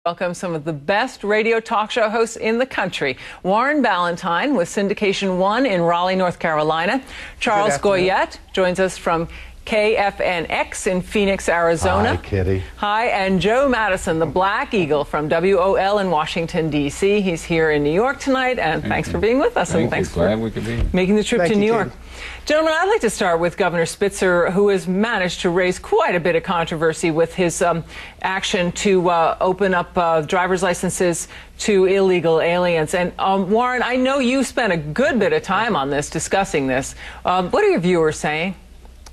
Welcome some of the best radio talk show hosts in the country. Warren Ballentine with Syndication 1 in Raleigh, North Carolina. Charles Goyette joins us from KFNX in Phoenix, Arizona. Hi, Kitty. Hi, and Joe Madison, the Black Eagle from WOL in Washington, D.C. He's here in New York tonight, and thanks for being with us. And thanks for making the trip to New York. Gentlemen, I'd like to start with Governor Spitzer, who has managed to raise quite a bit of controversy with his action to open up driver's licenses to illegal aliens. And Warren, I know you spent a good bit of time on this, discussing this. What are your viewers saying?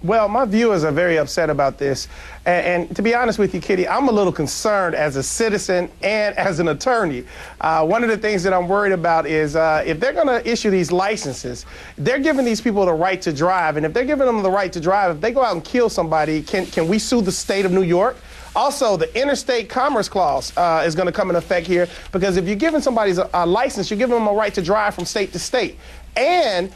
Well, my viewers are very upset about this. And to be honest with you, Kitty, I'm a little concerned as a citizen and as an attorney. One of the things that I'm worried about is if they're going to issue these licenses, they're giving these people the right to drive. And if they're giving them the right to drive, if they go out and kill somebody, can we sue the state of New York? Also, the Interstate Commerce Clause is going to come in effect here, because if you're giving somebody a license, you're giving them a right to drive from state to state. And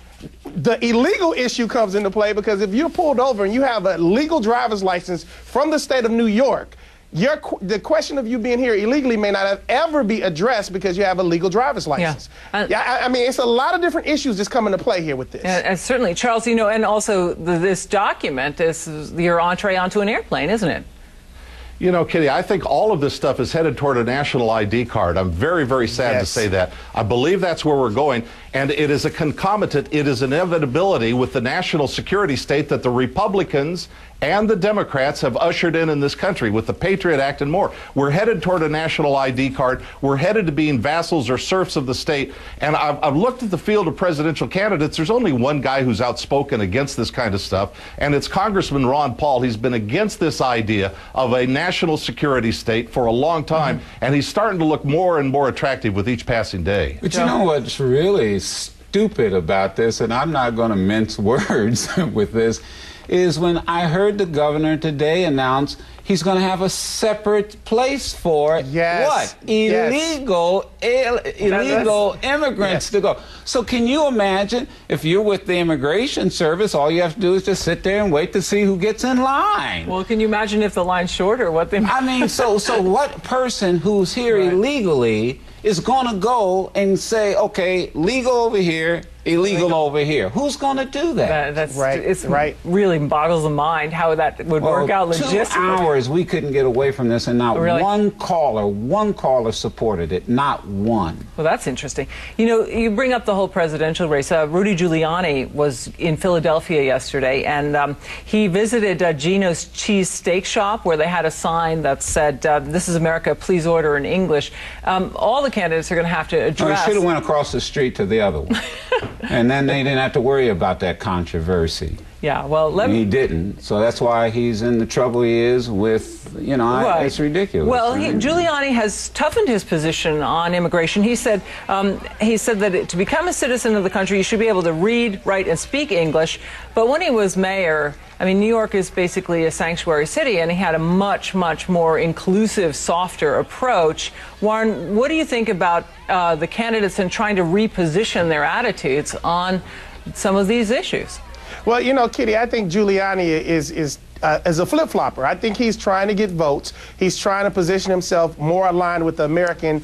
the illegal issue comes into play, because if you're pulled over and you have a legal driver's license from the state of New York, the question of you being here illegally may not have ever be addressed because you have a legal driver's license. I mean, it's a lot of different issues that's come into play here with this. Certainly, Charles, you know, and also this document is your entree onto an airplane, isn't it? You know, Kitty, I think all of this stuff is headed toward a national ID card. I'm very, very sad to say that. I believe that's where we're going, and it is a concomitant, it is an inevitability with the national security state that the Republicans and the Democrats have ushered in this country with the Patriot Act and more. We're headed toward a national ID card. We're headed to being vassals or serfs of the state. And I've looked at the field of presidential candidates. There's only one guy who's outspoken against this kind of stuff, and it's Congressman Ron Paul. He's been against this idea of a national security state for a long time, and he's starting to look more and more attractive with each passing day. But you know what's really stupid about this, and I'm not going to mince words with this, is when I heard the governor today announce he's going to have a separate place for what? Illegal immigrants to go. So can you imagine if you're with the Immigration Service, all you have to do is just sit there and wait to see who gets in line? Well, can you imagine if the line's shorter? What they... I mean, so what person who's here illegally is going to go and say, okay, legal over here, illegal over here? Who's going to do that? That's really boggles the mind how that would work out logistically. 2 hours we couldn't get away from this, and not one caller supported it, not one. Well, that's interesting. You know, you bring up the whole presidential race. Rudy Giuliani was in Philadelphia yesterday, and he visited Gino's Cheese Steak Shop, where they had a sign that said, "This is America, please order in English." All the candidates are going to have to address... Oh, he should have went across the street to the other one. And then they didn't have to worry about that controversy. Yeah, well, he didn't, so that's why he's in the trouble he is with, you know, it's ridiculous. Well, Giuliani has toughened his position on immigration. He said that to become a citizen of the country, you should be able to read, write, and speak English. But when he was mayor, I mean, New York is basically a sanctuary city, and he had a much, much more inclusive, softer approach. Warren, what do you think about the candidates and trying to reposition their attitudes on some of these issues? Well, you know, Kitty, I think Giuliani is a flip-flopper. I think he's trying to get votes. He's trying to position himself more aligned with the American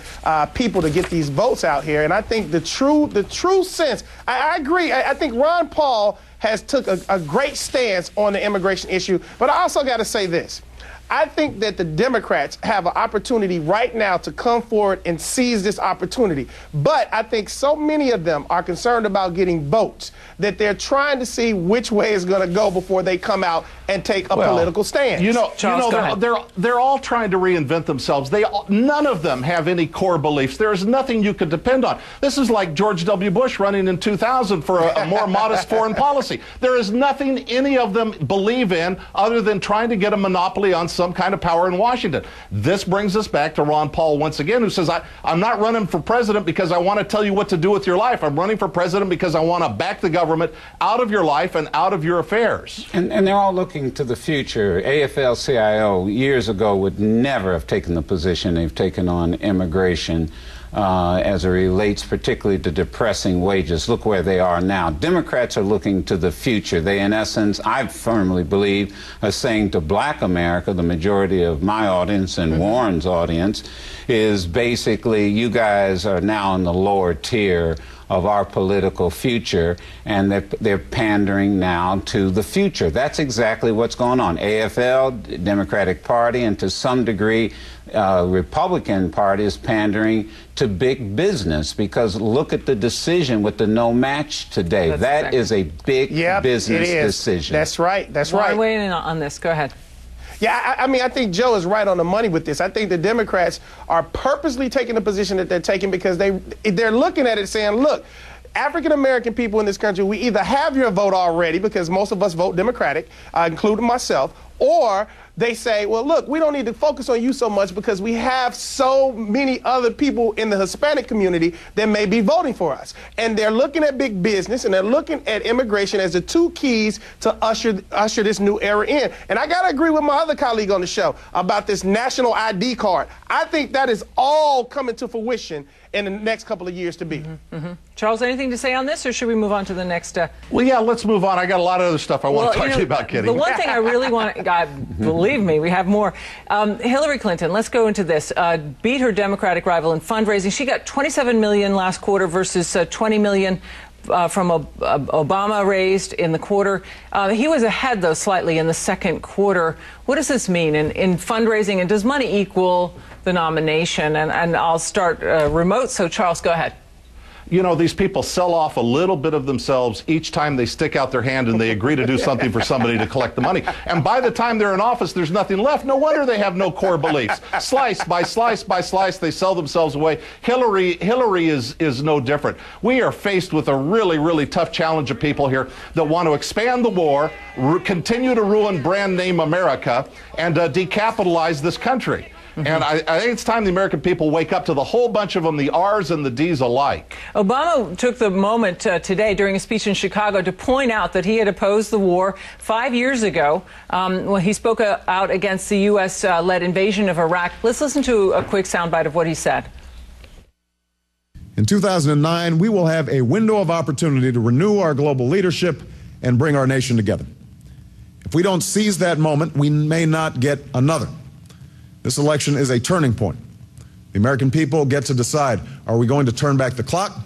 people to get these votes out here. And I think the true sense, I agree. I think Ron Paul has took a great stance on the immigration issue. But I also got to say this. I think that the Democrats have an opportunity right now to come forward and seize this opportunity. But I think so many of them are concerned about getting votes that they're trying to see which way it's going to go before they come out and take a political stand. They're all trying to reinvent themselves. None of them have any core beliefs. There is nothing you could depend on. This is like George W. Bush running in 2000 for a more modest foreign policy. There is nothing any of them believe in other than trying to get a monopoly on some kind of power in Washington. This brings us back to Ron Paul once again, who says, I'm not running for president because I want to tell you what to do with your life. I'm running for president because I want to back the government out of your life and out of your affairs. And they're all looking to the future. AFL-CIO years ago would never have taken the position they've taken on immigration. as it relates particularly to depressing wages. Look where they are now. Democrats are looking to the future. They, in essence, I firmly believe, are saying to black America, the majority of my audience and Warren's audience, is basically, you guys are now in the lower tier of our political future, and they're pandering now to the future. That's exactly what's going on. AFL, Democratic Party, and to some degree, Republican Party is pandering to big business, because look at the decision with the no match today. That is a big business decision. That's right. That's right. Weigh in on this. Go ahead. Yeah, I mean, I think Joe is right on the money with this. I think the Democrats are purposely taking the position that they're taking because they're looking at it saying, look, African-American people in this country, we either have your vote already, because most of us vote Democratic, including myself, or they say, well, look, we don't need to focus on you so much because we have so many other people in the Hispanic community that may be voting for us. And they're looking at big business, and they're looking at immigration as the two keys to usher this new era in. And I got to agree with my other colleague on the show about this national ID card. I think that is all coming to fruition in the next couple of years to be. Charles, anything to say on this, or should we move on to the next? Well, yeah, let's move on. I got a lot of other stuff I want to talk to you about, Kitty. The one thing I really want to, God, believe me, we have more. Hillary Clinton, let's go into this, beat her Democratic rival in fundraising. She got $27 million last quarter versus $20 million from Obama raised in the quarter. He was ahead, though, slightly in the second quarter. What does this mean in fundraising, and does money equal the nomination? And I'll start remote, so Charles, go ahead. You know, these people sell off a little bit of themselves each time they stick out their hand and they agree to do something for somebody to collect the money. And by the time they're in office, there's nothing left. No wonder they have no core beliefs. Slice by slice by slice, they sell themselves away. Hillary is no different. We are faced with a really, really tough challenge of people here that want to expand the war, continue to ruin brand name America, and decapitalize this country. And I think it's time the American people wake up to the whole bunch of them, the R's and the D's alike. Obama took the moment today during a speech in Chicago to point out that he had opposed the war 5 years ago when he spoke out against the U.S.-led invasion of Iraq. Let's listen to a quick soundbite of what he said. In 2009, we will have a window of opportunity to renew our global leadership and bring our nation together. If we don't seize that moment, we may not get another. This election is a turning point. The American people get to decide, are we going to turn back the clock,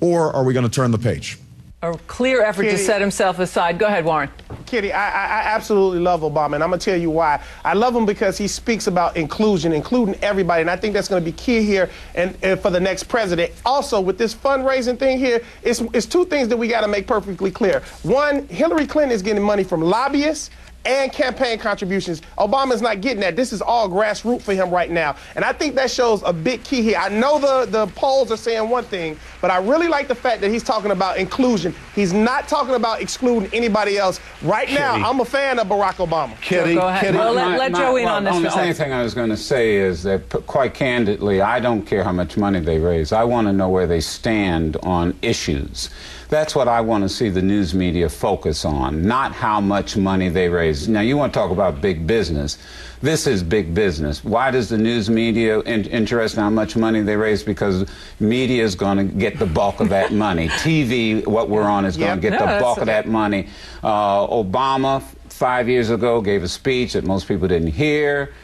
or are we going to turn the page? A clear effort to set himself aside. Go ahead, Warren. Kitty, I absolutely love Obama, and I'm going to tell you why. I love him because he speaks about inclusion, including everybody, and I think that's going to be key here and for the next president. Also, with this fundraising thing here, it's two things that we got to make perfectly clear. One, Hillary Clinton is getting money from lobbyists and campaign contributions. Obama's not getting that. This is all grassroots for him right now. And I think that shows a big key here. I know the polls are saying one thing, but I really like the fact that he's talking about inclusion. He's not talking about excluding anybody else. Right now, I'm a fan of Barack Obama. Kitty, go ahead. Kitty. Well, let Joe in on this. The only thing I was going to say is that, quite candidly, I don't care how much money they raise. I want to know where they stand on issues. That's what I want to see the news media focus on, not how much money they raise. Now, you want to talk about big business. This is big business. Why does the news media interest in how much money they raise? Because media is going to get the bulk of that money. TV, what we're on, is going to get the bulk of that money. Obama, 5 years ago, gave a speech that most people didn't hear.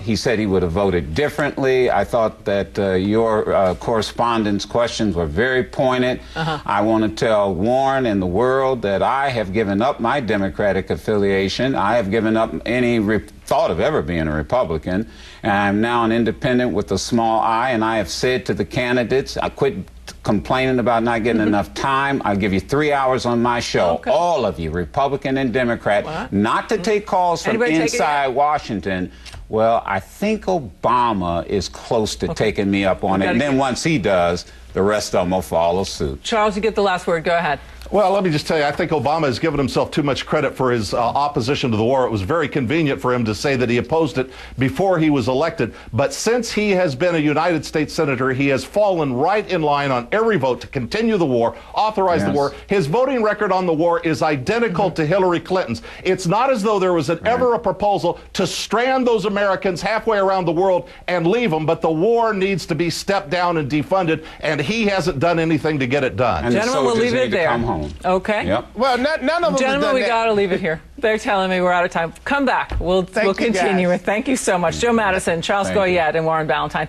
He said he would have voted differently. I thought that your correspondence questions were very pointed. I want to tell Warren and the world that I have given up my Democratic affiliation. I have given up any thought of ever being a Republican. And I'm now an independent with a small I, and I have said to the candidates, I quit complaining about not getting enough time. I'll give you 3 hours on my show, all of you, Republican and Democrat, not to take calls from inside Washington. Well, I think Obama is close to taking me up on it. And then once he does, the rest of them will follow suit. Charles, you get the last word. Go ahead. Well, let me just tell you, I think Obama has given himself too much credit for his opposition to the war. It was very convenient for him to say that he opposed it before he was elected. But since he has been a United States Senator, he has fallen right in line on every vote to continue the war, authorize the war. His voting record on the war is identical to Hillary Clinton's. It's not as though there was ever a proposal to strand those Americans halfway around the world and leave them, but the war needs to be stepped down and defunded, and he hasn't done anything to get it done. And gentlemen, we'll leave it there. Come home. Okay. Yep. Well, none of them. Gentlemen, we got to leave it here. They're telling me we're out of time. Come back. We'll continue. Thank you so much. Joe Madison, Charles Goyette, and Warren Ballantyne.